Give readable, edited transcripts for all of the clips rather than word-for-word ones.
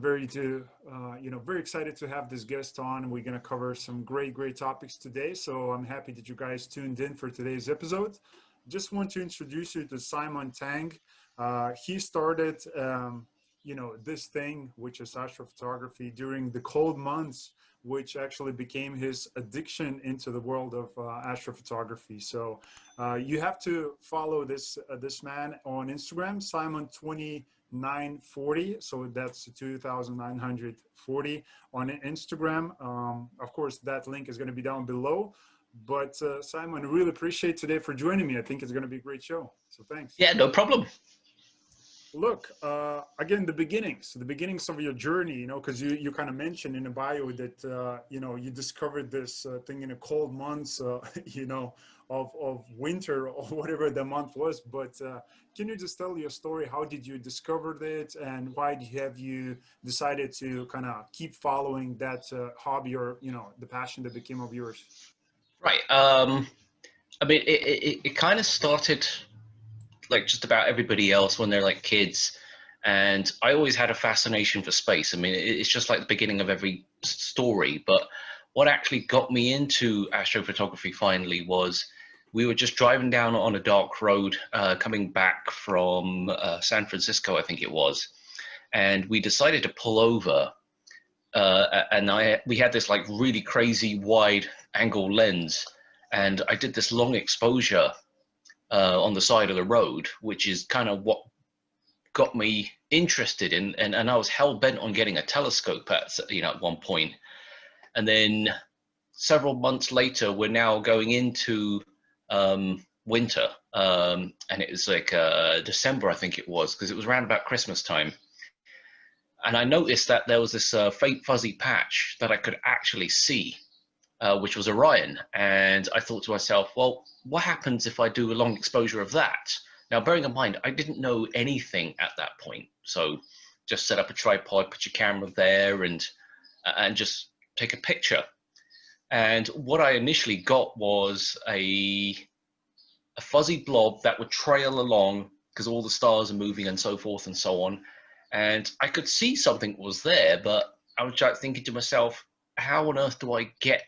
very excited to have this guest on. We're going to cover some great topics today. So I'm happy that you guys tuned in for today's episode. Just want to introduce you to Simon Tang. He started, this thing, which is astrophotography during the cold months, which actually became his addiction into the world of astrophotography. So you have to follow this man on Instagram, Simon2940. So that's 2,940 on Instagram. Of course, that link is going to be down below. But Simon, really appreciate today for joining me. I think it's going to be a great show. So thanks. Yeah, no problem. Look, again, the beginnings of your journey, because you kind of mentioned in the bio that, you discovered this thing in the cold months, of winter or whatever the month was. But can you just tell your story? How did you discover it, and why have you decided to kind of keep following that hobby, or, the passion that became of yours? Right. It kind of started like just about everybody else when they're like kids. And I always had a fascination for space. I mean, it's just like the beginning of every story. But what actually got me into astrophotography finally was we were just driving down on a dark road coming back from San Francisco, I think it was. And we decided to pull over. We had this like really crazy wide angle lens. And I did this long exposure on the side of the road, which is kind of what got me interested in, and I was hell bent on getting a telescope at one point. And then several months later, we're now going into winter, and it was like December, I think it was, because it was around about Christmas time. And I noticed that there was this faint fuzzy patch that I could actually see, which was Orion. And I thought to myself, well, what happens if I do a long exposure of that? Now, bearing in mind, I didn't know anything at that point. So just set up a tripod, put your camera there, and just take a picture. And what I initially got was a fuzzy blob that would trail along because all the stars are moving and so forth and so on. And I could see something was there, but I was just thinking to myself, how on earth do I get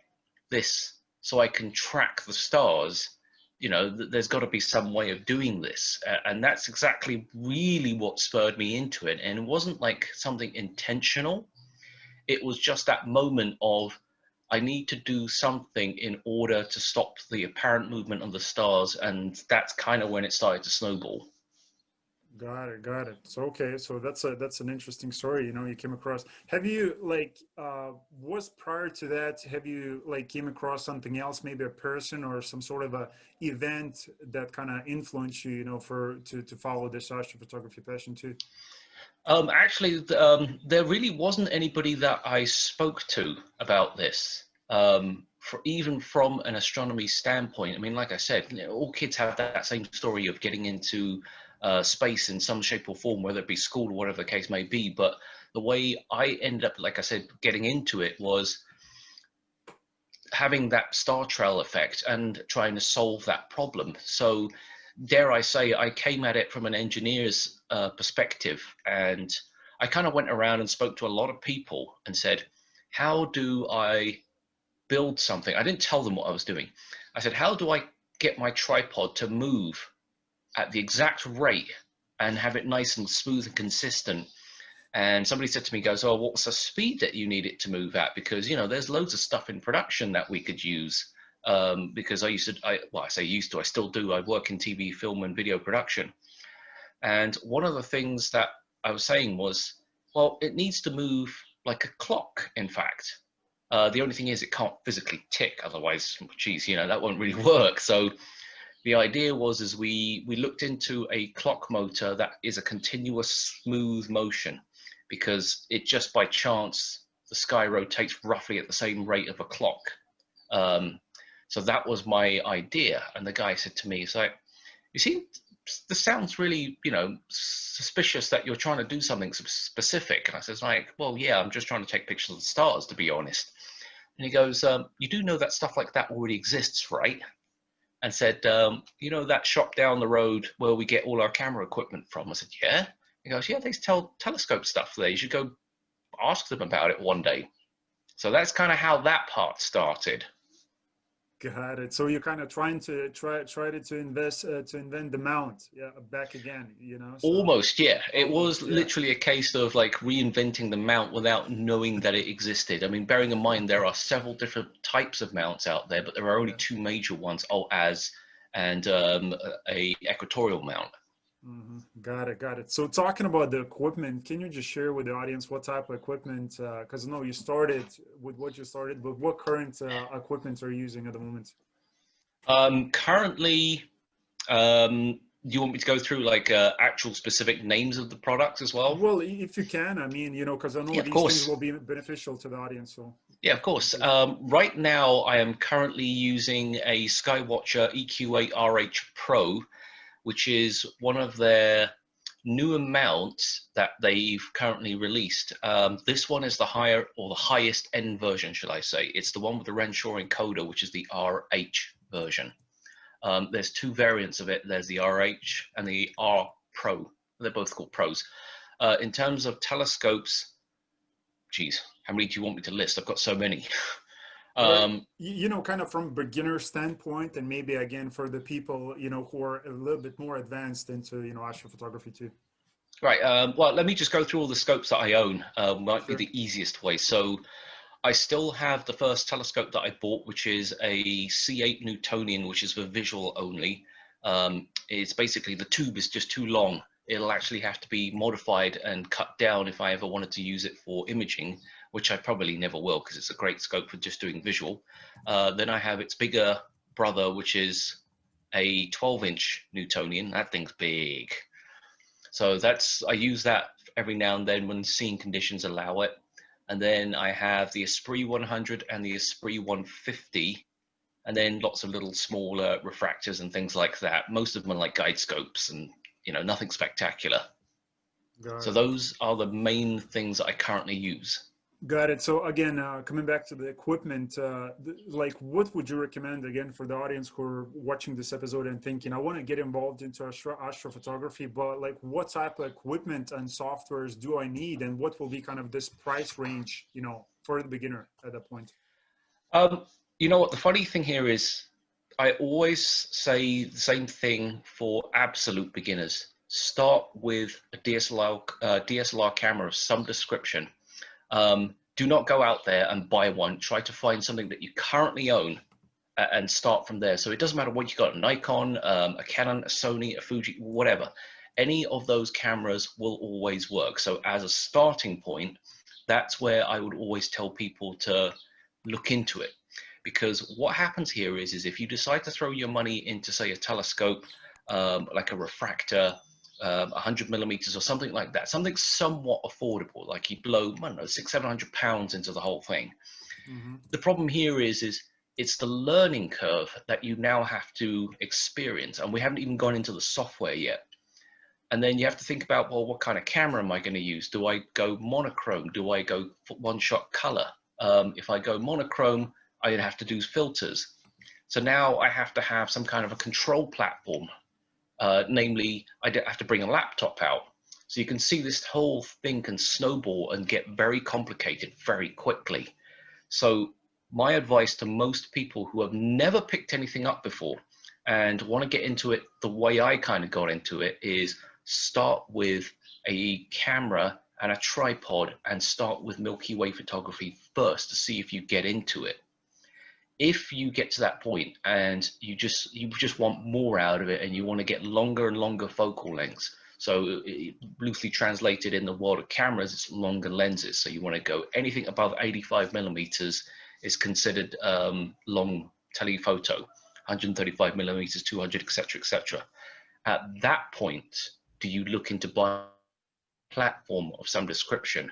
this so I can track the stars? There's got to be some way of doing this. And that's exactly really what spurred me into it. And it wasn't like something intentional. It was just that moment of, I need to do something in order to stop the apparent movement of the stars. And that's kind of when it started to snowball. Got it. So, okay. So that's an interesting story, you came across. Have you was prior to that, have you came across something else, maybe a person or some sort of a event that kind of influenced you, to follow this astrophotography passion too? Actually, there really wasn't anybody that I spoke to about this. Even from an astronomy standpoint, I mean, like I said, all kids have that same story of getting into space in some shape or form, whether it be school or whatever the case may be. But the way I ended up, like I said, getting into it was having that star trail effect and trying to solve that problem. So dare I say, I came at it from an engineer's perspective, and I kind of went around and spoke to a lot of people and said, how do I build something? I didn't tell them what I was doing. I said, how do I get my tripod to move at the exact rate and have it nice and smooth and consistent? And somebody said to me, goes, oh, what's the speed that you need it to move at? Because, there's loads of stuff in production that we could use. Because I still do. I work in TV, film and video production. And one of the things that I was saying was, well, it needs to move like a clock, in fact. The only thing is it can't physically tick. Otherwise, geez, that won't really work. So the idea was we looked into a clock motor that is a continuous smooth motion, because it just by chance, the sky rotates roughly at the same rate of a clock. So that was my idea. And the guy said to me, he's like, you see, this sounds really, suspicious that you're trying to do something specific. And I says, well, yeah, I'm just trying to take pictures of the stars, to be honest. And he goes, you do know that stuff like that already exists, right? And said, that shop down the road where we get all our camera equipment from? I said, yeah. He goes, yeah, they sell telescope stuff there. You should go asked them about it one day. So that's kind of how that part started. Got it. So you're kind of trying to try to invest to invent the mount, yeah, back again, you know. So Almost, yeah. It was almost, yeah. literally a case of like reinventing the mount without knowing that it existed. I mean, bearing in mind there are several different types of mounts out there, but there are only Yeah. two major ones, OAS and a equatorial mount. Got it, got it. So talking about the equipment, can you just share with the audience what type of equipment? Because I know you started with what you started, but what current equipment are you using at the moment? Currently, do you want me to go through like actual specific names of the products as well? Well, if you can, I mean, you know, because I know Yeah, of these things course. will be beneficial to the audience. So, Yeah, of course. please. Right now, I am currently using a Skywatcher EQ8RH Pro, which is one of their newer mounts that they've currently released. This one is the higher or the highest end version, should I say. It's the one with the Renshaw encoder, which is the RH version. There's two variants of it. There's the RH and the R Pro. They're both called Pros. In terms of telescopes, geez, how many do you want me to list? I've got so many. You know, kind of from beginner standpoint, and maybe again for the people, you know, who are a little bit more advanced into, you know, astrophotography too. Right. Well, let me just go through all the scopes that I own. Might be Sure. the easiest way. So I still have the first telescope that I bought, which is a C8 Newtonian, which is for visual only. It's basically the tube is just too long. It'll actually have to be modified and cut down if I ever wanted to use it for imaging, which I probably never will because it's a great scope for just doing visual. Then I have its bigger brother, which is a 12-inch Newtonian. That thing's big. So I use that every now and then when scene conditions allow it. And then I have the Esprit 100 and the Esprit 150, and then lots of little smaller refractors and things like that. Most of them are like guide scopes and, you know, nothing spectacular. Got So it. those are the main things that I currently use. Got it. So again, coming back to the equipment, like what would you recommend again for the audience who are watching this episode and thinking, I want to get involved into astrophotography, but like what type of equipment and softwares do I need, and what will be kind of this price range, you know, for the beginner at that point? Um, you know what? The funny thing here is I always say the same thing for absolute beginners. Start with a DSLR camera of some description. Do not go out there and buy one. Try to find something that you currently own and start from there. So it doesn't matter what you got, a Nikon, a Canon, a Sony, a Fuji, whatever. Any of those cameras will always work. So as a starting point, that's where I would always tell people to look into it. Because what happens here is if you decide to throw your money into, say, a telescope, like a refractor, 100 millimeters or something like that, something somewhat affordable, like you blow, I don't know, £600-700 into the whole thing. The problem here is it's the learning curve that you now have to experience, and we haven't even gone into the software yet. And then you have to think about, well, what kind of camera am I going to use? Do I go monochrome? Do I go one-shot color? If I go monochrome, I'd have to do filters. So now I have to have some kind of a control platform. Namely, I have to bring a laptop out. So you can see this whole thing can snowball and get very complicated very quickly. So my advice to most people who have never picked anything up before and want to get into it the way I kind of got into it is start with a camera and a tripod and start with Milky Way photography first to see if you get into it. If you get to that point and you just want more out of it and you want to get longer and longer focal lengths, so loosely translated in the world of cameras, it's longer lenses. So you want to go anything above 85 millimeters is considered long telephoto, 135 millimeters, 200, etc., etc. At that point, do you look into buying a platform of some description?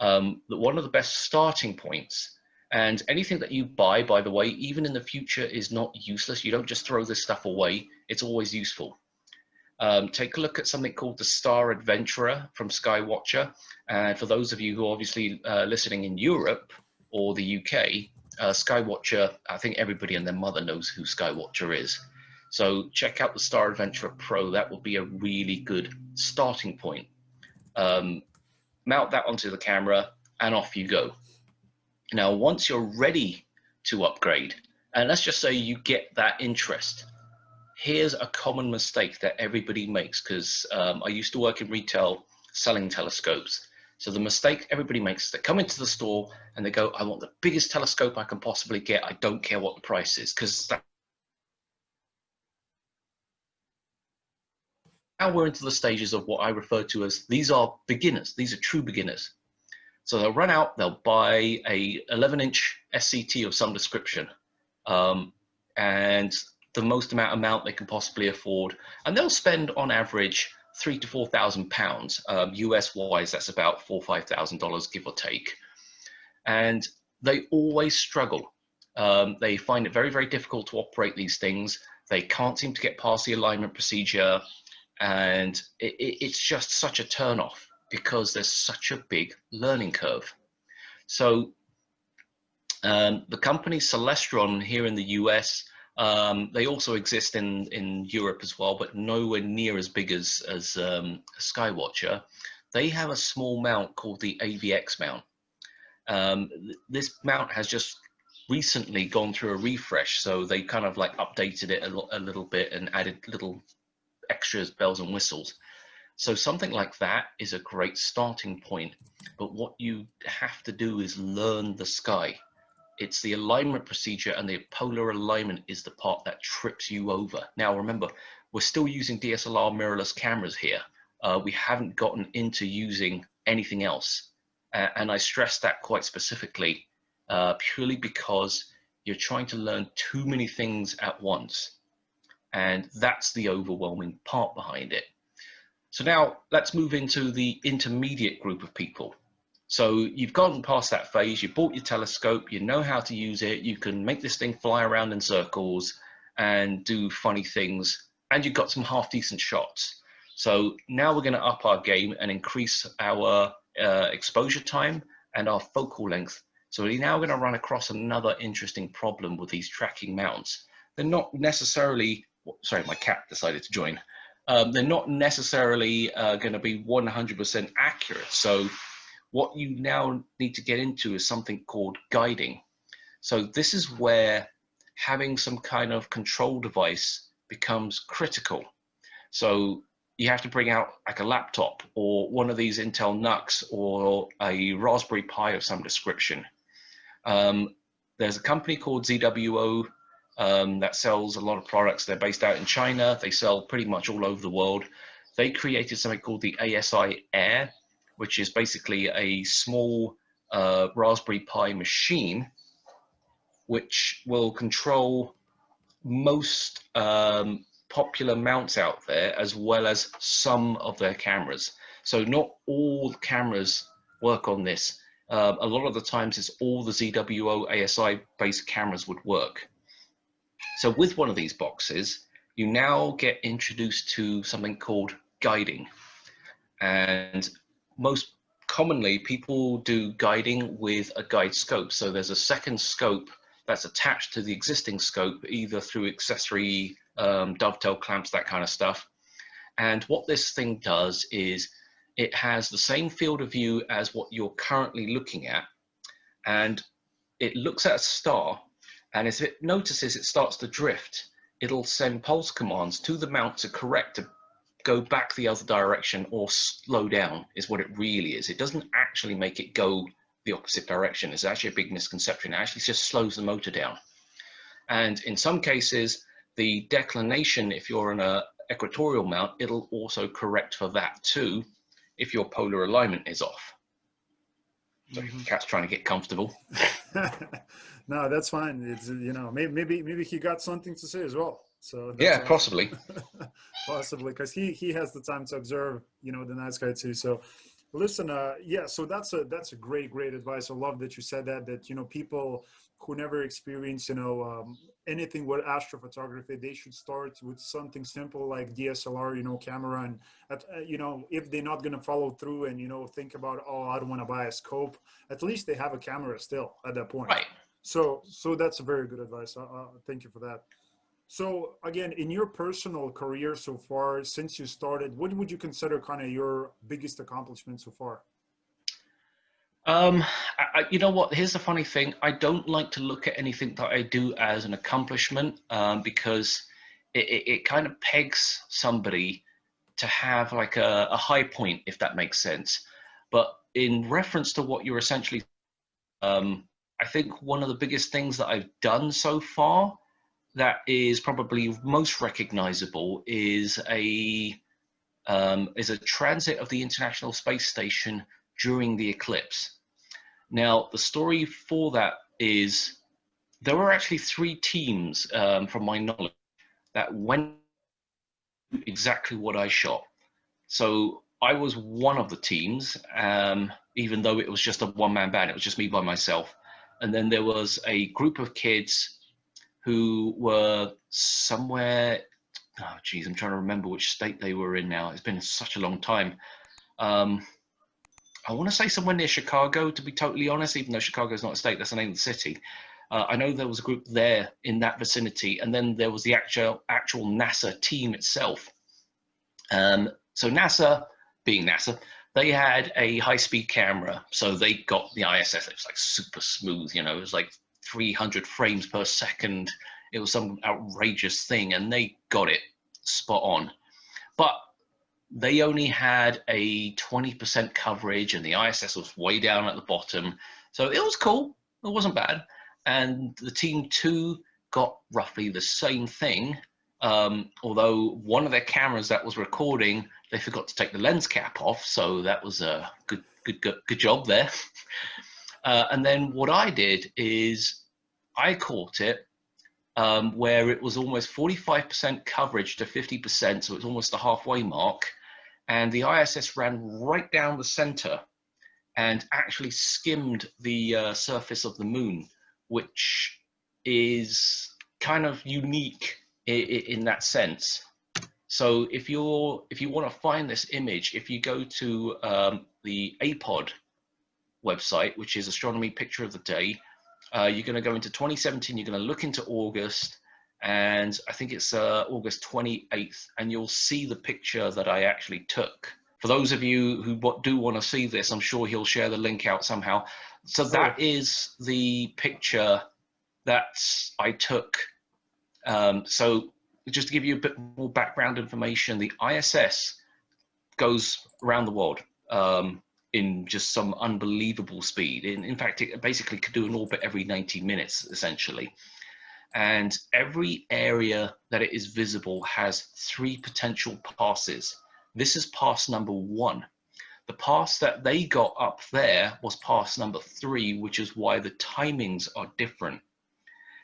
One of the best starting points, and anything that you buy, by the way, even in the future, is not useless. You don't just throw this stuff away. It's always useful. Take a look at something called the Star Adventurer from Skywatcher. And for those of you who are obviously listening in Europe or the UK, Skywatcher, I think everybody and their mother knows who Skywatcher is. So check out the Star Adventurer Pro. That will be a really good starting point. Mount that onto the camera, and off you go. Now, once you're ready to upgrade, and let's just say you get that interest, here's a common mistake that everybody makes, because I used to work in retail selling telescopes. So the mistake everybody makes is they come into the store and they go, I want the biggest telescope I can possibly get. I don't care what the price is, because now we're into the stages of what I refer to as, these are beginners. These are true beginners. So they'll run out, they'll buy a 11-inch SCT of some description, and the most amount they can possibly afford, and they'll spend on average £3,000 to £4,000. US wise, that's about $4,000 or $5,000, give or take. And they always struggle. They find it very, very difficult to operate these things. They can't seem to get past the alignment procedure, and it's just such a turnoff because there's such a big learning curve. So the company Celestron here in the US, they also exist in Europe as well, but nowhere near as big as Skywatcher. They have a small mount called the AVX mount. This mount has just recently gone through a refresh, so they kind of like updated it a little bit and added little extras, bells and whistles. So something like that is a great starting point, but what you have to do is learn the sky. It's the alignment procedure, and the polar alignment is the part that trips you over. Now remember, we're still using DSLR mirrorless cameras here. We haven't gotten into using anything else. And I stress that quite specifically, purely because you're trying to learn too many things at once. And that's the overwhelming part behind it. So now let's move into the intermediate group of people. So you've gone past that phase, you bought your telescope, you know how to use it, you can make this thing fly around in circles and do funny things, and you've got some half decent shots. So now we're going to up our game and increase our exposure time and our focal length. So we're now going to run across another interesting problem with these tracking mounts. They're not necessarily, sorry, my cat decided to join. They're not necessarily going to be 100% accurate. So what you now need to get into is something called guiding. So this is where having some kind of control device becomes critical. So you have to bring out like a laptop or one of these Intel NUCs or a Raspberry Pi of some description. There's a company called ZWO that sells a lot of products. They're based out in China. They sell pretty much all over the world. They created something called the ASI Air, which is basically a small Raspberry Pi machine, which will control most popular mounts out there, as well as some of their cameras. So not all cameras work on this. A lot of the times it's all the ZWO ASI based cameras would work. So with one of these boxes, you now get introduced to something called guiding. And most commonly, people do guiding with a guide scope. So there's a second scope that's attached to the existing scope, either through accessory dovetail clamps, that kind of stuff. And what this thing does is it has the same field of view as what you're currently looking at. And it looks at a star, and if it notices it starts to drift, it'll send pulse commands to the mount to correct, to go back the other direction or slow down, is what it really is. It doesn't actually make it go the opposite direction. It's actually a big misconception. It actually just slows the motor down. And in some cases, the declination, if you're in an equatorial mount, it'll also correct for that too, if your polar alignment is off. So cat's trying to get comfortable. No, that's fine. It's, you know, maybe he got something to say as well. So that's yeah, awesome. possibly. Possibly, because he has the time to observe, you know, the night sky too. So listen, yeah, so that's a great advice. I love that you said that, you know, people who never experience, you know, anything with astrophotography, they should start with something simple like DSLR, you know, camera. And you know, if they're not going to follow through and, you know, think about, oh, I don't want to buy a scope, at least they have a camera still at that point. Right. So that's a very good advice. Thank you for that. So again, in your personal career so far, since you started, what would you consider kind of your biggest accomplishment so far? You know what? Here's the funny thing. I don't like to look at anything that I do as an accomplishment, because it kind of pegs somebody to have like a high point, if that makes sense. But in reference to what you're essentially, I think one of the biggest things that I've done so far that is probably most recognizable is a transit of the International Space Station during the eclipse. Now, the story for that is there were actually three teams, from my knowledge, that went exactly what I shot. So I was one of the teams, even though it was just a one-man band. It was just me by myself. And then there was a group of kids who were somewhere, oh geez, I'm trying to remember which state they were in now. It's been such a long time. I want to say somewhere near Chicago, to be totally honest, even though Chicago's not a state, that's the name of the city. I know there was a group there in that vicinity, and then there was the actual NASA team itself. So NASA, being NASA, they had a high-speed camera, so they got the ISS. It was like super smooth, you know, it was like 300 frames per second. It was some outrageous thing, and they got it spot on. But they only had a 20% coverage, and the ISS was way down at the bottom. So it was cool. It wasn't bad. And the team two got roughly the same thing, although one of their cameras that was recording, they forgot to take the lens cap off. So that was a good job there. And then what I did is I caught it where it was almost 45% coverage to 50%, so it's almost the halfway mark, and the ISS ran right down the center and actually skimmed the surface of the moon, which is kind of unique in that sense. So if you want to find this image, if you go to the APOD website, which is Astronomy Picture of the Day, you're going to go into 2017, you're going to look into August, and I think it's August 28th, and you'll see the picture that I actually took. For those of you who do want to see this, I'm sure he'll share the link out somehow. So that is the picture that I took. So just to give you a bit more background information, the ISS goes around the world in just some unbelievable speed. In fact, it basically could do an orbit every 90 minutes, essentially. And every area that it is visible has 3 potential passes. This is pass number 1. The pass that they got up there was pass number 3, which is why the timings are different.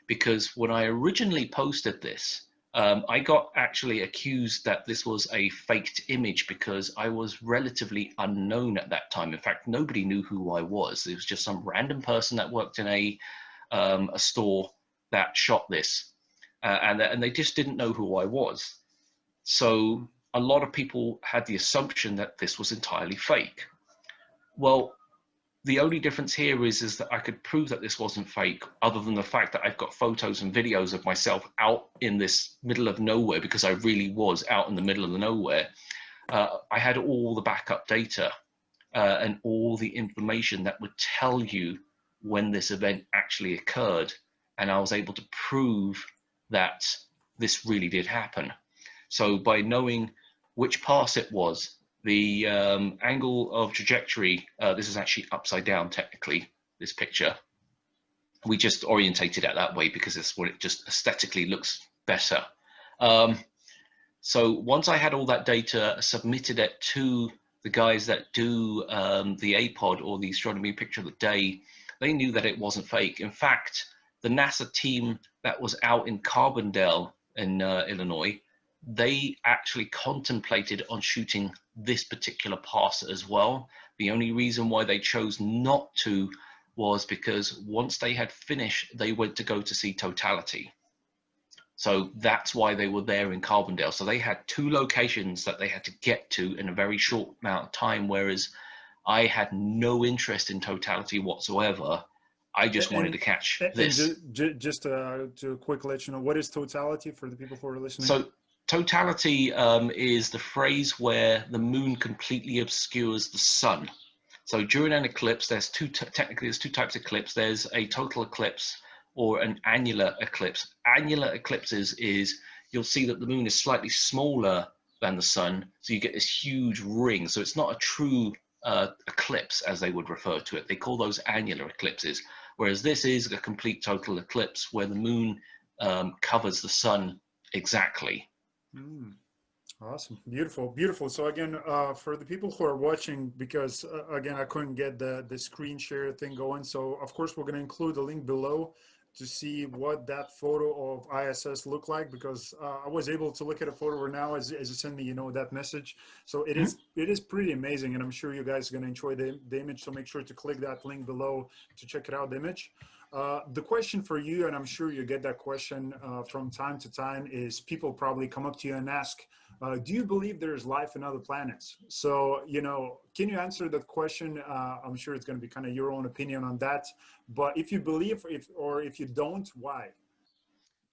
Because when I originally posted this, I got actually accused that this was a faked image because I was relatively unknown at that time. In fact, nobody knew who I was. It was just some random person that worked in a store that shot this, and they just didn't know who I was. So a lot of people had the assumption that this was entirely fake. Well, the only difference here is that I could prove that this wasn't fake, other than the fact that I've got photos and videos of myself out in this middle of nowhere, because I really was out in the middle of the nowhere. I had all the backup data and all the information that would tell you when this event actually occurred. And I was able to prove that this really did happen. So by knowing which pass it was, the angle of trajectory, this is actually upside down technically, this picture. We just orientated it that way because it's what it just aesthetically looks better. So once I had all that data, submitted it to the guys that do the APOD, or the Astronomy Picture of the Day, they knew that it wasn't fake. In fact, the NASA team that was out in Carbondale in Illinois, they actually contemplated on shooting this particular pass as well. The only reason why they chose not to was because once they had finished, they went to go to see totality. So that's why they were there in Carbondale. So they had 2 locations that they had to get to in a very short amount of time, whereas I had no interest in totality whatsoever. I just wanted to catch this. And just to quickly let you know, what is totality for the people who are listening? So totality is the phrase where the moon completely obscures the sun. So during an eclipse, technically there's two types of eclipse. There's a total eclipse or an annular eclipse. Annular eclipses is you'll see that the moon is slightly smaller than the sun, so you get this huge ring. So it's not a true eclipse, as they would refer to it. They call those annular eclipses, whereas this is a complete total eclipse where the moon covers the sun exactly. Mm. Awesome. Beautiful. Beautiful. So again, for the people who are watching, because again, I couldn't get the screen share thing going. So of course, we're going to include a link below to see what that photo of ISS looked like, because I was able to look at a photo right now as you send me, that message. So it is pretty amazing, and I'm sure you guys are going to enjoy the image. So make sure to click that link below to check it out, the image. The question for you, and I'm sure you get that question from time to time, is people probably come up to you and ask, do you believe there's life in other planets? So, can you answer that question? I'm sure it's going to be kind of your own opinion on that. But if you believe, if you don't, why?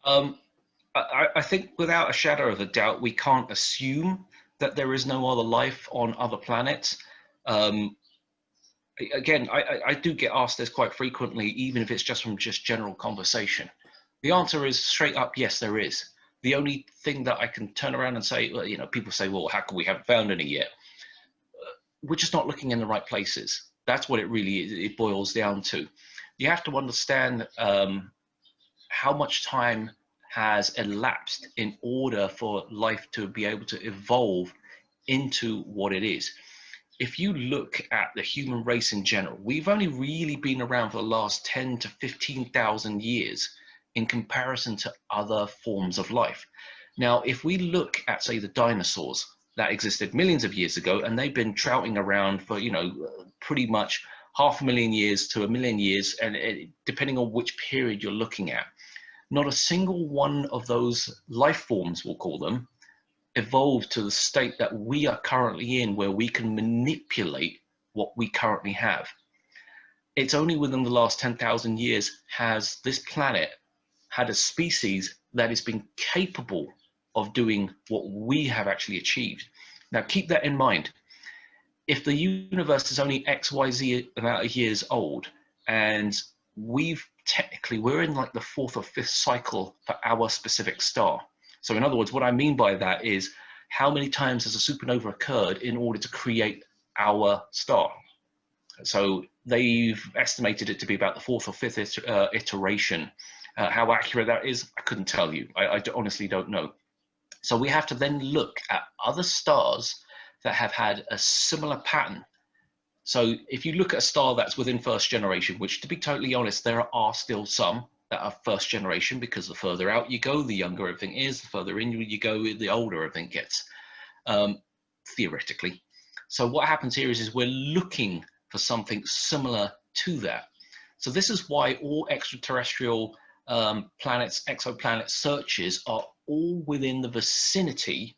I think without a shadow of a doubt, we can't assume that there is no other life on other planets. Again, I do get asked this quite frequently, even if it's just from just general conversation. The answer is straight up, yes, there is. The only thing that I can turn around and say, well, people say, well, how come we haven't found any yet? We're just not looking in the right places. That's what it boils down to. You have to understand how much time has elapsed in order for life to be able to evolve into what it is. If you look at the human race in general, we've only really been around for the last 10 to 15,000 years in comparison to other forms of life. Now, if we look at, say, the dinosaurs that existed millions of years ago, and they've been trouting around for, pretty much 500,000 years to 1,000,000 years, and depending on which period you're looking at, not a single one of those life forms, we'll call them, evolved to the state that we are currently in, where we can manipulate what we currently have. It's only within the last 10,000 years has this planet had a species that has been capable of doing what we have actually achieved. Now, keep that in mind. If the universe is only XYZ amount of years old, and we're in like the fourth or fifth cycle for our specific star. So in other words, what I mean by that is how many times has a supernova occurred in order to create our star? So they've estimated it to be about the fourth or fifth iteration. How accurate that is, I couldn't tell you. I honestly don't know. So we have to then look at other stars that have had a similar pattern. So if you look at a star that's within first generation, which to be totally honest, there are still some that are first generation, because the further out you go, the younger everything is, the further in you go, the older everything gets, theoretically. So what happens here is we're looking for something similar to that. So this is why all extraterrestrial planets, exoplanet searches are all within the vicinity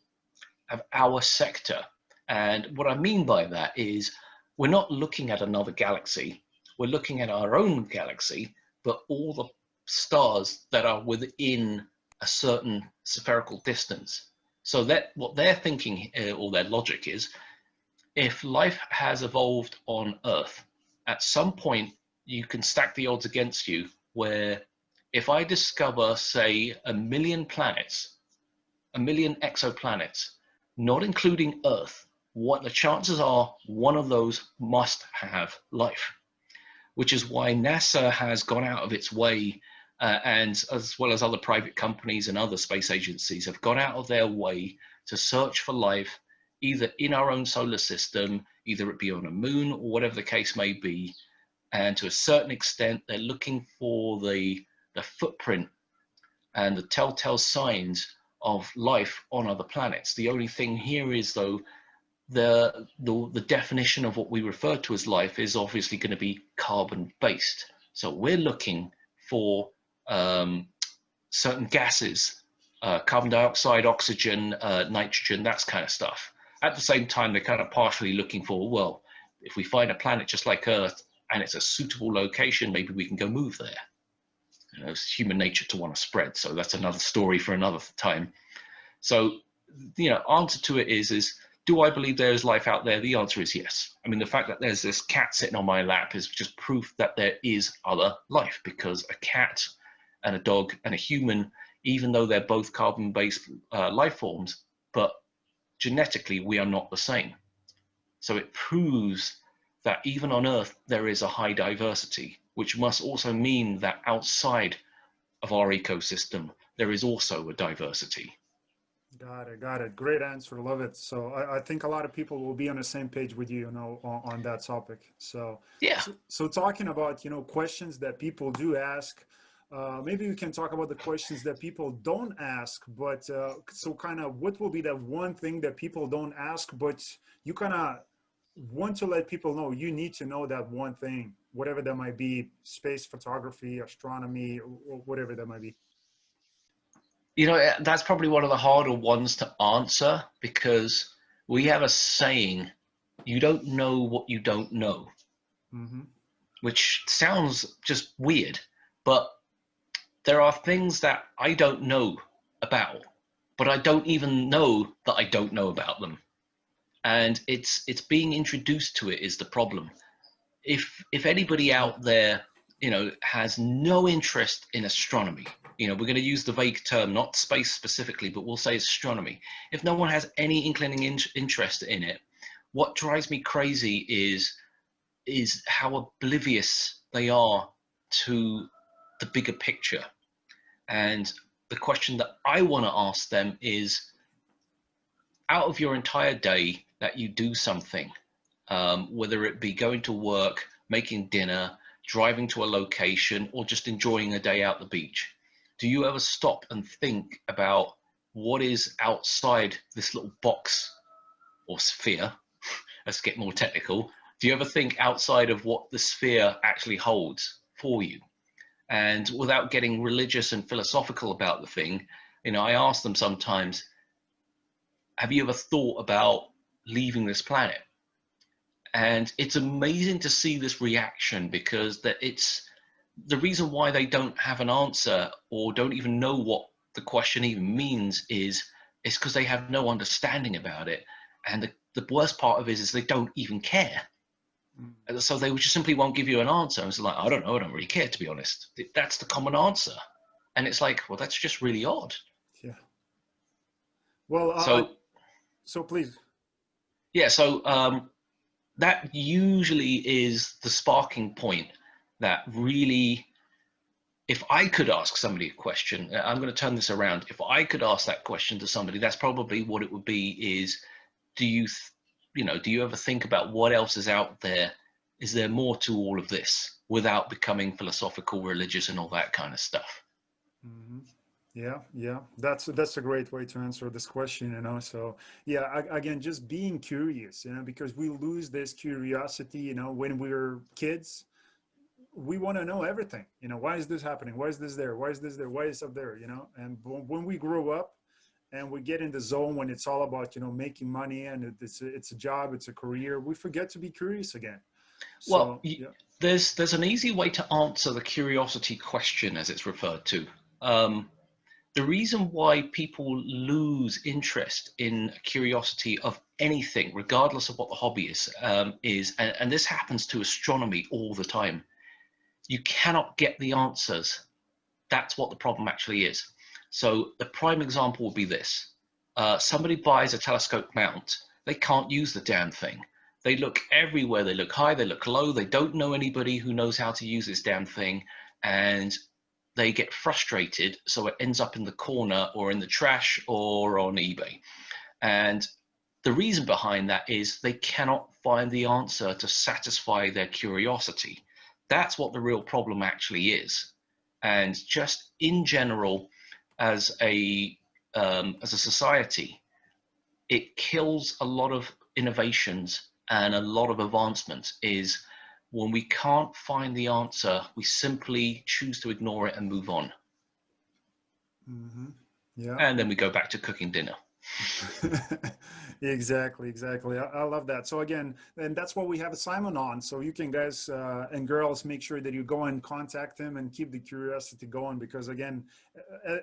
of our sector. And what I mean by that is we're not looking at another galaxy, we're looking at our own galaxy, but all the stars that are within a certain spherical distance. So that what they're thinking, or their logic is, if life has evolved on Earth, at some point you can stack the odds against you, where if I discover, say, 1,000,000 planets, 1,000,000 exoplanets, not including Earth, what the chances are one of those must have life, which is why NASA has gone out of its way, and as well as other private companies and other space agencies have gone out of their way to search for life, either in our own solar system, either it be on a moon or whatever the case may be. And to a certain extent, they're looking for the footprint and the telltale signs of life on other planets. The only thing here is, though, the definition of what we refer to as life is obviously going to be carbon-based. So we're looking for certain gases, carbon dioxide, oxygen, nitrogen, that kind of stuff. At the same time, they're kind of partially looking for, well, if we find a planet just like Earth and it's a suitable location, maybe we can go move there. It's human nature to want to spread. So that's another story for another time. So, answer to it is Do I believe there is life out there? The answer is yes. I mean, the fact that there's this cat sitting on my lap is just proof that there is other life, because a cat and a dog and a human, even though they're both carbon-based life forms, but genetically we are not the same. So it proves that even on Earth there is a high diversity, which must also mean that outside of our ecosystem there is also a diversity. Got it. Got it. Great answer. Love it. So I think a lot of people will be on the same page with you, you know, on that topic. So, Yeah. so talking about, you know, questions that people do ask, maybe we can talk about the questions that people don't ask, but so kind of what will be that one thing that people don't ask, but you kind of want to let people know you need to know that one thing, whatever that might be, space photography, astronomy, or whatever that might be. You know, that's probably one of the harder ones to answer, because we have a saying, you don't know what you don't know, Mm-hmm. which sounds just weird, but there are things that I don't know about, but I don't even know that I don't know about them. And it's being introduced to it is the problem. If anybody Yeah. out there, you know, has no interest in astronomy, you know, we're going to use the vague term, not space specifically, but we'll say astronomy. If no one has any inclining interest in it, what drives me crazy is how oblivious they are to the bigger picture. And the question that I want to ask them is, out of your entire day that you do something, whether it be going to work, making dinner, driving to a location, or just enjoying a day out the beach, do you ever stop and think about what is outside this little box or sphere? Let's get more technical. Do you ever think outside of what the sphere actually holds for you? And without getting religious and philosophical about the thing, you know, I ask them sometimes, have you ever thought about leaving this planet? And it's amazing to see this reaction, because that it's the reason why they don't have an answer or don't even know what the question even means is it's because they have no understanding about it. And the worst part of it is they don't even care. Mm. And so they just simply won't give you an answer. And it's like, I don't know, I don't really care, to be honest. That's the common answer. And it's like, well, that's just really odd. Yeah. Well, So so please. yeah, so that usually is the sparking point that really, if I could ask somebody a question, I'm going to turn this around. If I could ask that question to somebody, that's probably what it would be is, do you, you know, do you ever think about what else is out there? Is there more to all of this, without becoming philosophical, religious, and all that kind of stuff? Hmm. Yeah, yeah, that's a great way to answer this question, you know. So yeah, again, just being curious, you know, because we lose this curiosity, you know, when we're kids. We want to know everything, you know. Why is this happening? Why is this there? Why is this there? Why is up there? You know. And when we grow up and we get in the zone when it's all about, you know, making money and it's a job, it's a career, we forget to be curious again. Well, So yeah. there's an easy way to answer the curiosity question, as it's referred to. Um, the reason why people lose interest in curiosity of anything, regardless of what the hobby is, and this happens to astronomy all the time, you cannot get the answers. That's what the problem actually is. So the prime example would be this. Somebody buys a telescope mount, they can't use the damn thing. They look everywhere, they look high, they look low, they don't know anybody who knows how to use this damn thing, and they get frustrated, so it ends up in the corner or in the trash or on eBay. And the reason behind that is they cannot find the answer to satisfy their curiosity. That's what the real problem actually is. And just in general, as a society, it kills a lot of innovations and a lot of advancements. Is when we can't find the answer, we simply choose to ignore it and move on. Hmm. Yeah. And then we go back to cooking dinner. Exactly, exactly. I love that. So again, and that's what we have Simon on. So you can, guys and girls, make sure that you go and contact him and keep the curiosity going. Because again,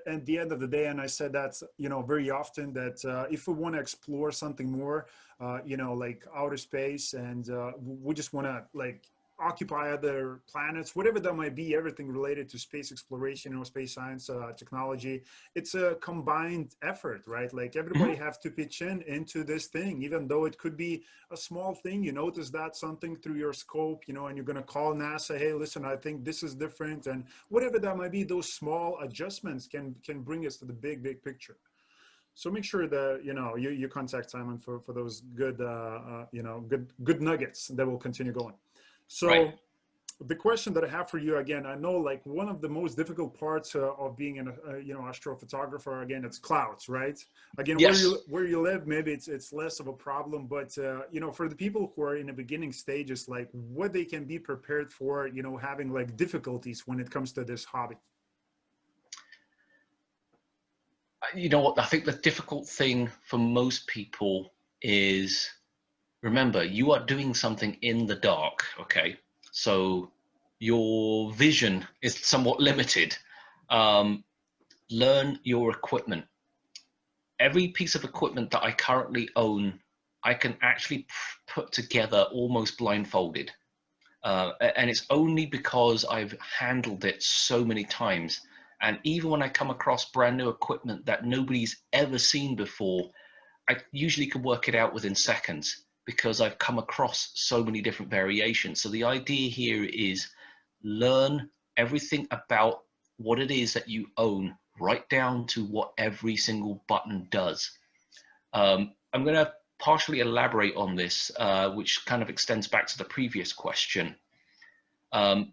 at the end of the day, and I said that, very often, that if we want to explore something more, like outer space, and we just want to like occupy other planets, whatever that might be, everything related to space exploration or space science, technology, it's a combined effort, right? Like everybody Mhm. have to pitch in into this thing, even though it could be a small thing. You notice that something through your scope, and you're going to call NASA, hey, listen, I think this is different, and whatever that might be, those small adjustments can bring us to the big picture. So make sure that you contact Simon for those good good nuggets that will continue going. Right. So the question that I have for you, again, I know like one of the most difficult parts of being an astrophotographer, again, it's clouds, right? Again, where Yes. you live, maybe it's less of a problem, but for the people who are in the beginning stages, like what they can be prepared for, having like difficulties when it comes to this hobby. You know what? I think the difficult thing for most people is, remember, you are doing something in the dark, okay? So your vision is somewhat limited. Um, Learn your equipment. Every piece of equipment that I currently own, I can actually put together almost blindfolded. And it's only because I've handled it so many times. And even when I come across brand new equipment that nobody's ever seen before, I usually can work it out within seconds because I've come across so many different variations. So the idea here is learn everything about what it is that you own, right down to what every single button does. I'm going to partially elaborate on this, which kind of extends back to the previous question. Um,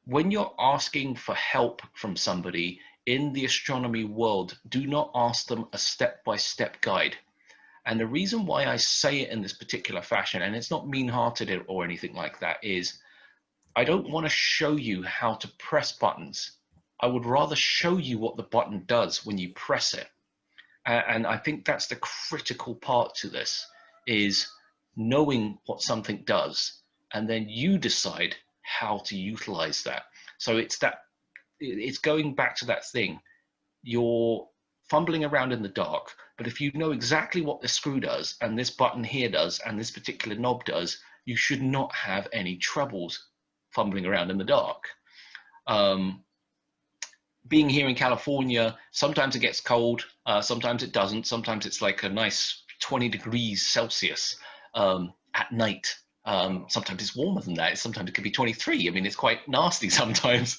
when you're asking for help from somebody in the astronomy world, do not ask them a step-by-step guide. And the reason why I say it in this particular fashion, and it's not mean-hearted or anything like that, is I don't want to show you how to press buttons. I would rather show you what the button does when you press it. And I think that's the critical part to this, is knowing what something does, and then you decide how to utilize that. So it's going back to that thing. You're fumbling around in the dark, but if you know exactly what this screw does, and this button here does, and this particular knob does, you should not have any troubles fumbling around in the dark. Um, Being here in California, sometimes it gets cold, sometimes it doesn't. Sometimes it's like a nice 20 degrees Celsius at night. Sometimes it's warmer than that. Sometimes it could be 23. I mean, it's quite nasty sometimes.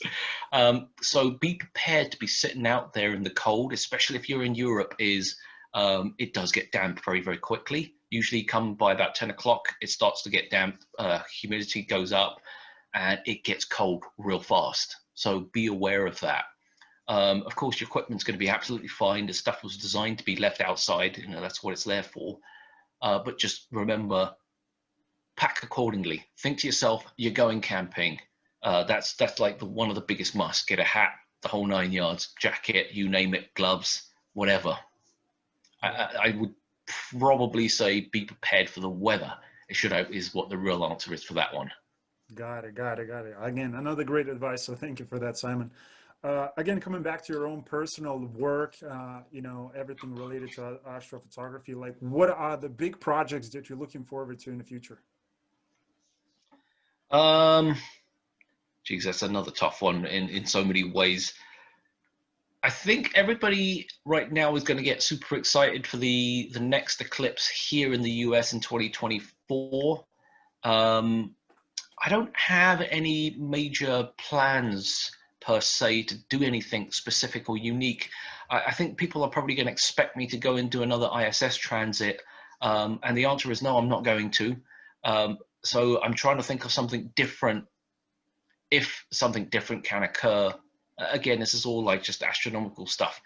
So be prepared to be sitting out there in the cold, especially if you're in Europe. It does get damp very quickly. Usually come by about 10 o'clock, it starts to get damp, humidity goes up, and it gets cold real fast. So be aware of that. Of course, your equipment's going to be absolutely fine. The stuff was designed to be left outside. That's what it's there for. But just remember, pack accordingly. Think to yourself, you're going camping. That's like one of the biggest musts. Get a hat, the whole 9 yards, jacket, you name it, gloves, whatever. Yeah. I would probably say be prepared for the weather. Is what the real answer is for that one. Got it. Again, another great advice. So thank you for that, Simon. Again, coming back to your own personal work, everything related to astrophotography, like what are the big projects that you're looking forward to in the future? Um, Geez, that's another tough one in so many ways. I think everybody right now is going to get super excited for the next eclipse here in the US in 2024. Um, I don't have any major plans per se to do anything specific or unique. I think people are probably going to expect me to go and do another ISS transit, and the answer is no, I'm not going to. So I'm trying to think of something different if something different can occur. Again, this is all like just astronomical stuff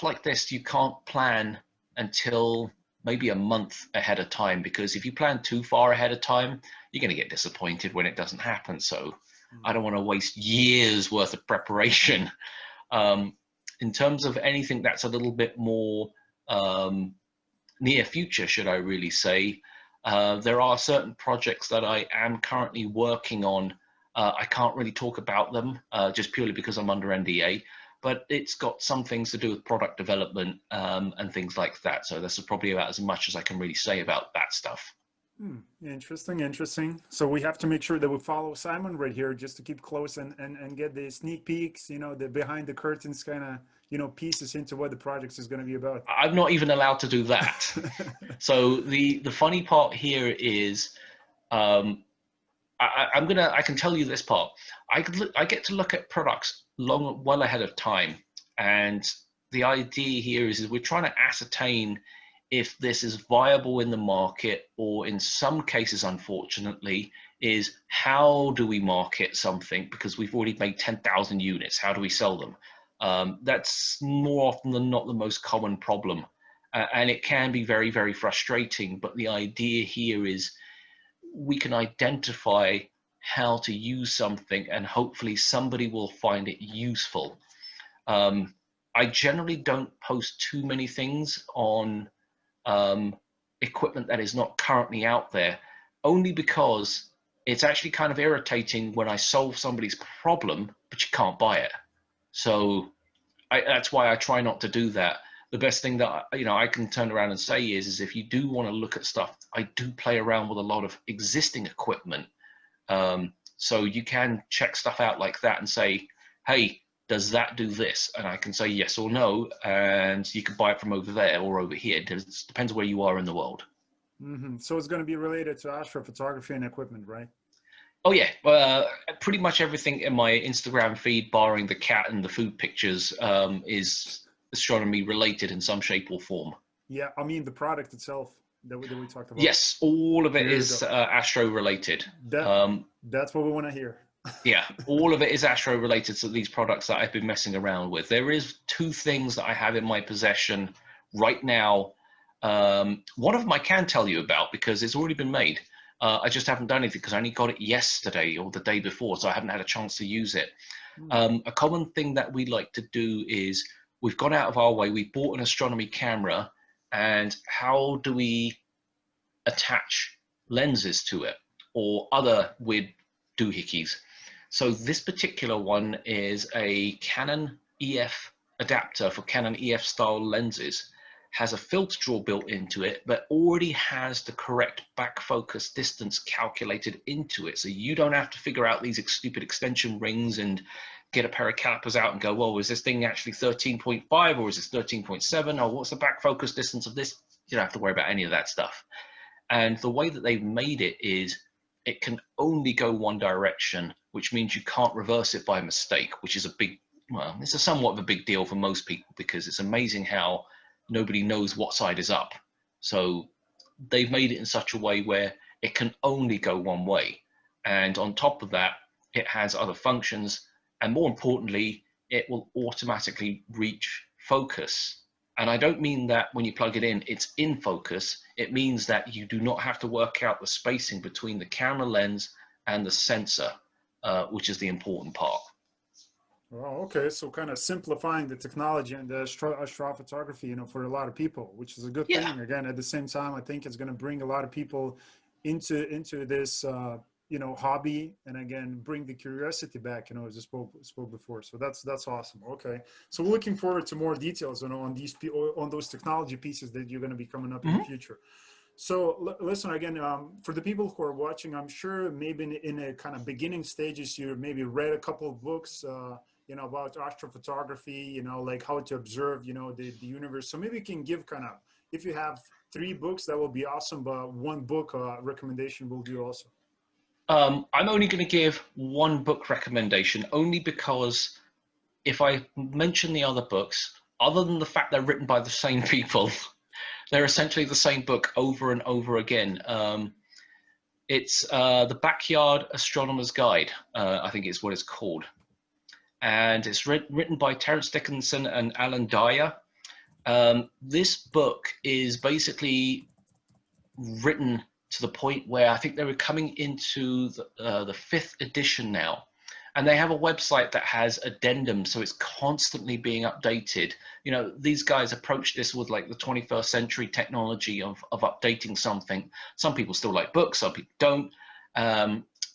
like this you can't plan until maybe a month ahead of time, because if you plan too far ahead of time, you're going to get disappointed when it doesn't happen. So I don't want to waste years worth of preparation. um, in terms of anything that's a little bit more near future, should I really say. There are certain projects that I am currently working on. I can't really talk about them just purely because I'm under NDA, but it's got some things to do with product development and things like that. So this is probably about as much as I can really say about that stuff. Interesting, interesting. So we have to make sure that we follow Simon right here just to keep close and get the sneak peeks, you know, the behind the curtains kind of, you know, pieces into what the project is going to be about. I'm not even allowed to do that. So the funny part here is I can tell you this part. I get to look at products well ahead of time, and the idea here is we're trying to ascertain if this is viable in the market, or in some cases, unfortunately, is how do we market something because we've already made 10,000 units. How do we sell them? That's more often than not the most common problem, and it can be very, very frustrating. But the idea here is we can identify how to use something and hopefully somebody will find it useful. I generally don't post too many things on equipment that is not currently out there, only because it's actually kind of irritating when I solve somebody's problem, but you can't buy it. So that's why I try not to do that. The best thing that I can turn around and say is if you do want to look at stuff, I do play around with a lot of existing equipment. So you can check stuff out like that and say, hey, does that do this? And I can say yes or no, and you can buy it from over there or over here. It depends where you are in the world. So it's going to be related to astrophotography and equipment, right? Oh yeah, pretty much everything in my Instagram feed, barring the cat and the food pictures, is astronomy related in some shape or form. Yeah, I mean the product itself that we talked about. Yes, all of it There you is go. astro related. That's what we want to hear. Yeah, all of it is astro related to these products that I've been messing around with. There is two things that I have in my possession right now. One of them I can tell you about because it's already been made. I just haven't done anything because I only got it yesterday or the day before, so I haven't had a chance to use it. A common thing that we like to do is we've gone out of our way, we bought an astronomy camera, and how do we attach lenses to it or other weird doohickeys? So this particular one is a Canon EF adapter for Canon EF style lenses, has a filter draw built into it, but already has the correct back focus distance calculated into it. So you don't have to figure out these stupid extension rings and get a pair of calipers out and go, well, is this thing actually 13.5 or is this 13.7? Or what's the back focus distance of this? You don't have to worry about any of that stuff. And the way that they've made it is it can only go one direction, which means you can't reverse it by mistake, which is it's a somewhat of a big deal for most people because it's amazing how nobody knows what side is up. So they've made it in such a way where it can only go one way. And on top of that, it has other functions. And more importantly, it will automatically reach focus. And I don't mean that when you plug it in, it's in focus. It means that you do not have to work out the spacing between the camera lens and the sensor, which is the important part. Oh, okay. So kind of simplifying the technology and the astrophotography, you know, for a lot of people, which is a good thing. Again, at the same time, I think it's going to bring a lot of people into this, you know, hobby, and again, bring the curiosity back, you know, as I spoke before. So that's awesome. Okay. So we're looking forward to more details, you know, on those technology pieces that you're going to be coming up in the future. So listen, again, for the people who are watching, I'm sure maybe in a kind of beginning stages, you maybe read a couple of books, you know, about astrophotography, you know, like how to observe, you know, the universe. So maybe you can give kind of, if you have 3 books, that will be awesome, but 1 book recommendation will do also. I'm only going to give 1 book recommendation, only because if I mention the other books, other than the fact they're written by the same people, they're essentially the same book over and over again. It's The Backyard Astronomer's Guide, I think is what it's called. And it's written by Terence Dickinson and Alan Dyer. This book is basically written to the point where I think they were coming into the 5th edition now. And they have a website that has addendums, so it's constantly being updated. You know, these guys approach this with like the 21st century technology of updating something. Some people still like books, some people don't.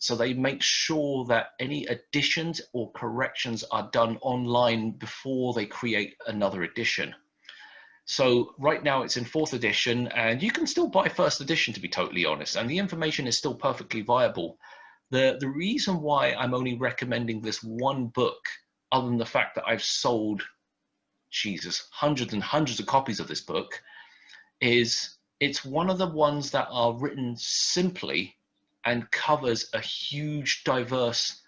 So they make sure that any additions or corrections are done online before they create another edition. So right now it's in 4th edition, and you can still buy 1st edition, to be totally honest, and the information is still perfectly viable. The reason why I'm only recommending this one book, other than the fact that I've sold, Jesus, hundreds and hundreds of copies of this book, is it's one of the ones that are written simply and covers a huge, diverse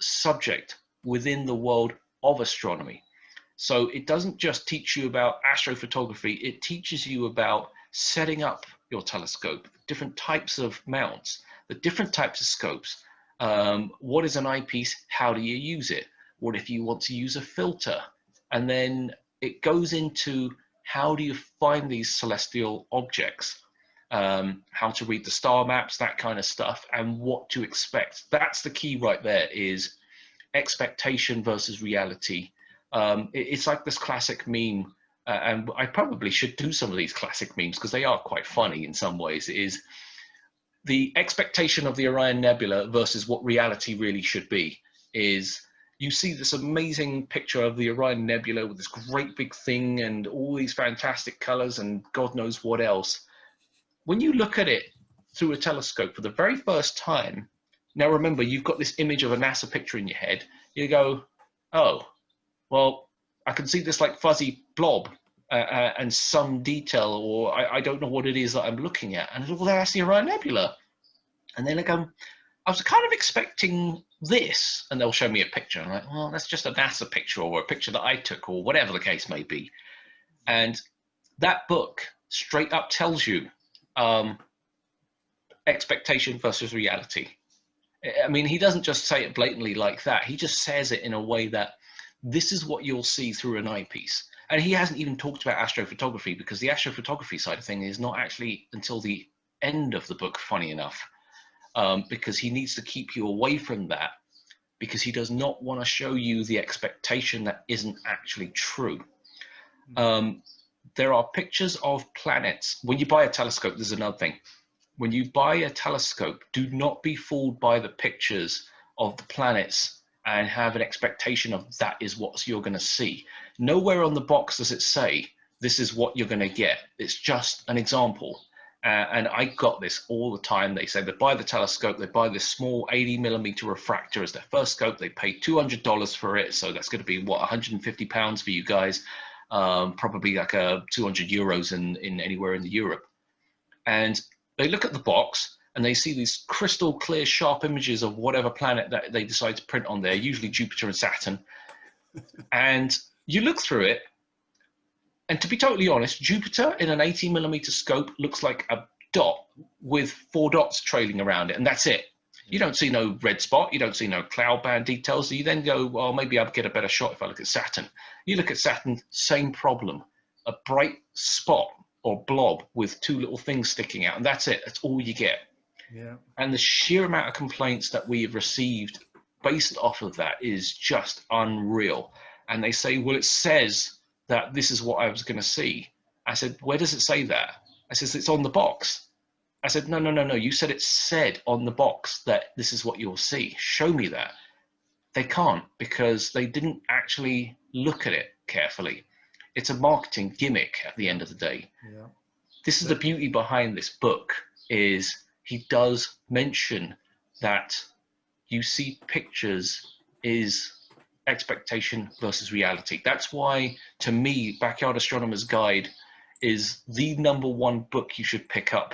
subject within the world of astronomy. So it doesn't just teach you about astrophotography, it teaches you about setting up your telescope, different types of mounts, the different types of scopes. What is an eyepiece? How do you use it? What if you want to use a filter? And then it goes into how do you find these celestial objects, how to read the star maps, that kind of stuff, and what to expect. That's the key right there, is expectation versus reality. It's like this classic meme, and I probably should do some of these classic memes because they are quite funny in some ways, is the expectation of the Orion Nebula versus what reality really should be. Is you see this amazing picture of the Orion Nebula with this great big thing and all these fantastic colors and God knows what else. When you look at it through a telescope for the very first time, now remember, you've got this image of a NASA picture in your head, you go, oh, well, I can see this like fuzzy blob and some detail, or I don't know what it is that I'm looking at. And well, that's the Orion Nebula. And then I go, I was kind of expecting this. And they'll show me a picture. I'm like, well, that's just a NASA picture or a picture that I took or whatever the case may be. And that book straight up tells you expectation versus reality. I mean, he doesn't just say it blatantly like that. He just says it in a way that this is what you'll see through an eyepiece. And he hasn't even talked about astrophotography, because the astrophotography side of thing is not actually until the end of the book, funny enough, because he needs to keep you away from that, because he does not want to show you the expectation that isn't actually true. There are pictures of planets. When you buy a telescope, there's another thing. When you buy a telescope, do not be fooled by the pictures of the planets and have an expectation of that is what you're going to see. Nowhere on the box does it say this is what you're going to get. It's just an example. And I got this all the time. They say they buy the telescope, they buy this small 80mm refractor as their first scope. They pay $200 for it. So that's going to be, what, £150 for you guys? Probably like 200 euros in anywhere in Europe. And they look at the box and they see these crystal clear, sharp images of whatever planet that they decide to print on there, usually Jupiter and Saturn. And you look through it, and to be totally honest, Jupiter in an 80mm scope looks like a dot with 4 dots trailing around it, and that's it. You don't see no red spot, you don't see no cloud band details. So you then go, well, maybe I'll get a better shot if I look at Saturn. You look at Saturn, same problem. A bright spot or blob with 2 little things sticking out, and that's it. That's all you get. Yeah. And the sheer amount of complaints that we have received based off of that is just unreal. And they say, well, it says that this is what I was going to see. I said, where does it say that? I said, it's on the box. I said, no. You said it said on the box that this is what you'll see. Show me that. They can't, because they didn't actually look at it carefully. It's a marketing gimmick at the end of the day. Yeah. This is the beauty behind this book, is he does mention that you see pictures is expectation versus reality. That's why, to me, Backyard Astronomer's Guide is the #1 book you should pick up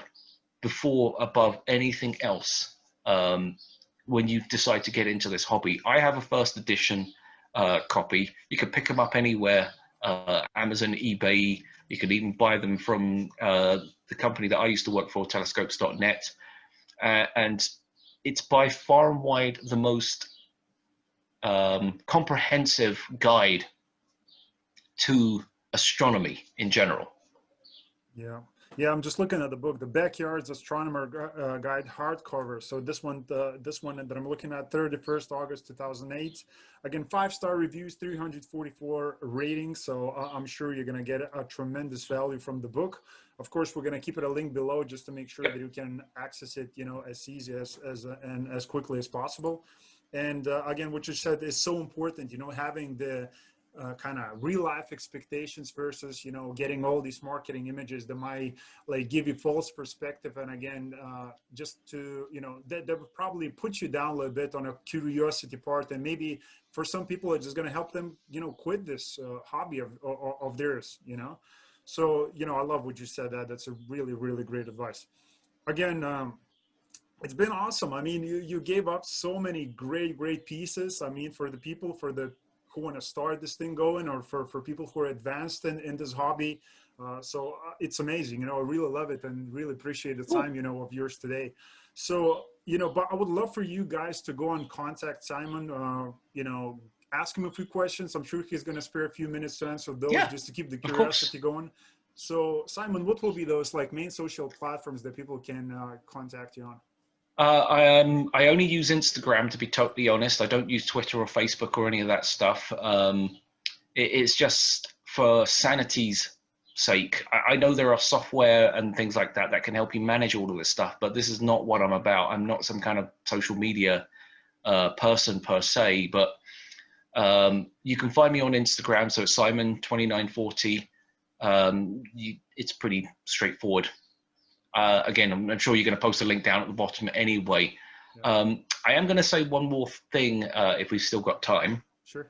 before, above anything else, when you decide to get into this hobby. I have a 1st edition copy. You can pick them up anywhere, Amazon, eBay. You can even buy them from the company that I used to work for, telescopes.net. And it's by far and wide the most comprehensive guide to astronomy in general. Yeah. Yeah, I'm just looking at the book, The Backyard's Astronomer Guide hardcover. So this one that I'm looking at, 31st August 2008. Again, 5-star reviews, 344 ratings. So I'm sure you're going to get a tremendous value from the book. Of course, we're going to keep it a link below just to make sure that you can access it, as easy and as quickly as possible. And again, what you said is so important, having the kind of real life expectations versus getting all these marketing images that might like give you false perspective. And again, just to that would probably put you down a little bit on a curiosity part, and maybe for some people it's just going to help them quit this hobby of theirs. So I love what you said. That's a really, really great advice. Again, it's been awesome. I mean, you gave up so many great pieces. I mean, for the people who want to start this thing going, or for people who are advanced in this hobby. So it's amazing. I really love it and really appreciate the time, of yours today. So, but I would love for you guys to go and contact Simon, ask him a few questions. I'm sure he's going to spare a few minutes to answer those, Yeah, just to keep the of course. curiosity going. So Simon, what will be those like main social platforms that people can contact you on? I only use Instagram, to be totally honest. I don't use Twitter or Facebook or any of that stuff. It's just for sanity's sake. I know there are software and things like that that can help you manage all of this stuff, but this is not what I'm about. I'm not some kind of social media person per se, but you can find me on Instagram. So it's Simon2940. It's pretty straightforward. Again, I'm sure you're going to post a link down at the bottom anyway. Yeah. I am going to say one more thing, if we've still got time. Sure.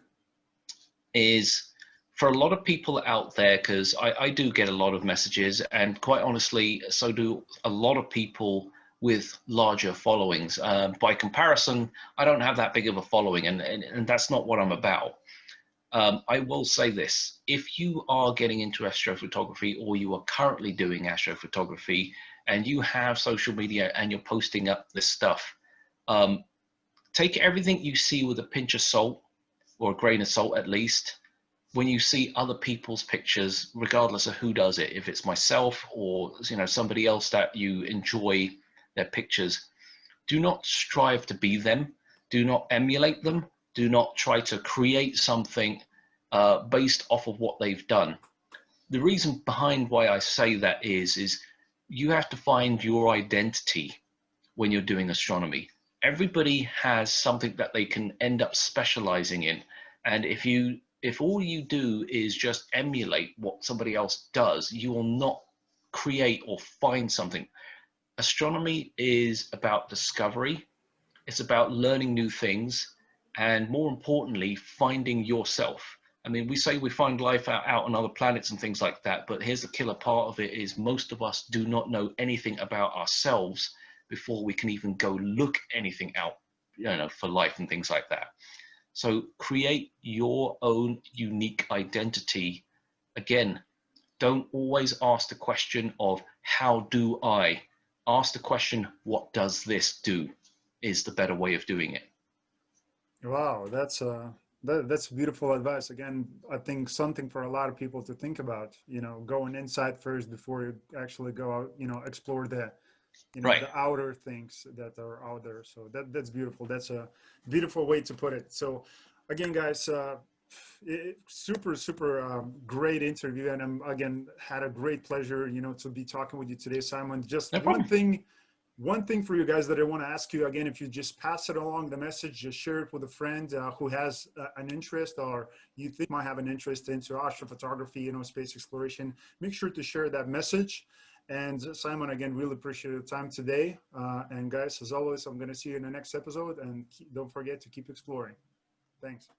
Is for a lot of people out there, because I do get a lot of messages, and quite honestly, so do a lot of people with larger followings. By comparison, I don't have that big of a following, and that's not what I'm about. I will say this: if you are getting into astrophotography, or you are currently doing astrophotography, and you have social media and you're posting up this stuff, take everything you see with a pinch of salt, or a grain of salt at least. When you see other people's pictures, regardless of who does it, if it's myself or somebody else that you enjoy their pictures, do not strive to be them. Do not emulate them. Do not try to create something based off of what they've done. The reason behind why I say that is you have to find your identity when you're doing astronomy. Everybody has something that they can end up specializing in. And if all you do is just emulate what somebody else does, you will not create or find something. Astronomy is about discovery. It's about learning new things, and more importantly, finding yourself. I mean, we say we find life out on other planets and things like that, but here's the killer part of it: is most of us do not know anything about ourselves before we can even go look anything out, for life and things like that. So create your own unique identity. Again, don't always ask the question of how do I? Ask the question, what does this do? Is the better way of doing it. Wow, that's beautiful advice. Again, I think something for a lot of people to think about, going inside first before you actually go out, explore the Right. the outer things that are out there. So that's beautiful. That's a beautiful way to put it. So again, guys, super great interview, and I'm again had a great pleasure to be talking with you today, Simon. Just No problem. one thing for you guys that I want to ask you again: if you just pass it along the message, just share it with a friend who has an interest, or you think might have an interest into astrophotography, space exploration. Make sure to share that message. And Simon, again, really appreciate the time today. And guys, as always, I'm going to see you in the next episode, and don't forget to keep exploring. Thanks.